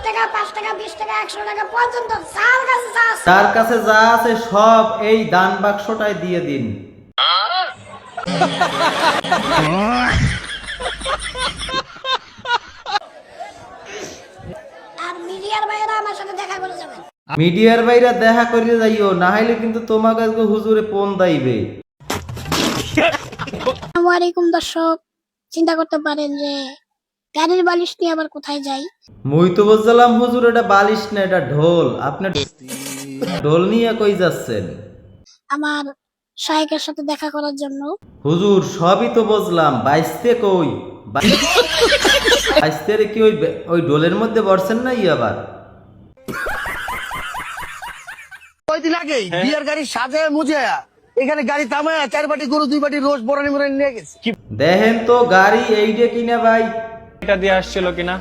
টাকা 5 টাকা 20 টাকা 100 টাকা পর্যন্ত যার কাছে যা আছে তার কাছে যা আছে সব এই দান বাক্সটায় দিয়ে দিন। আর মিডিয়ার বাইরে আমার সাথে দেখা করে যাবেন। মিডিয়ার বাইরে দেখা করিয়ে যাইও, না হইলে কিন্তু তোমাকে আজকে হুজুরে পণ দাইবে। আসসালামু আলাইকুম দর্শক, চিন্তা করতে পারেন যে গাড়ির বালিশ নিয়ে আবার কোথায় যাই। মুই তো বুঝলাম হুজুর এটা বালিশ না, এটা ঢোল। আপনি ঢোল নিয়ে কই যাচ্ছেন? আমার শায়েকের সাথে দেখা করার জন্য। হুজুর সবই তো বুঝলাম, বাইসতে কই? বাইসতে কি ওই ঢোলের মধ্যে বসছেন না আবার? কয়দিন আগে বিয়ার গাড়ি সাজায় মুজায়া এখানে গাড়ি থামায়া 4 বাটি গরু 2 বাটি রোজ বরানি মরানি নিয়ে গেছে। দেখেন তো গাড়ি এইটা কিনা ভাই। এটা দিয়ে আসছিল কিনা?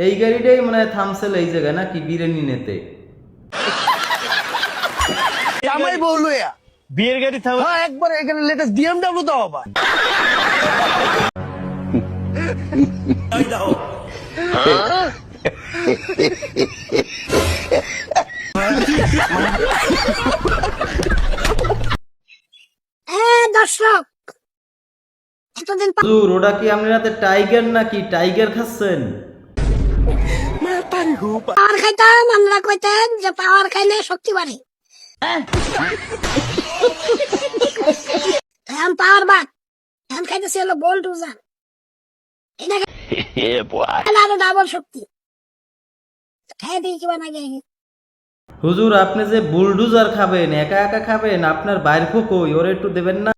এই গাড়িটাই মনে হয় থামছিল এই জায়গায় নাকি বিরিয়ানি নেতে। জামাই বউ লইয়া বিয়ের গাড়ি থাম। হ্যাঁ একবার এখানে লেটেস্ট BMW দাও আবার। দর্শক, এতদিন হুজুর ওটা কি আপনার হাতে টাইগার নাকি? টাইগার খাচ্ছেন? পাওয়ার খাইতাম, আমরা কইতেন যে পাওয়ার খাইলে শক্তি বাড়ে। এখন পাওয়ার বাদ, এখন খাইতেছি হলো বোল্ট উজান। এটা আরো ডাবল শক্তি। খাই দিই কি বানাই। হুজুর আপনি যে বুলডুজার খাবেন, একা একা খাবেন, আপনার বাইর কই ওরে একটু দেবেন না?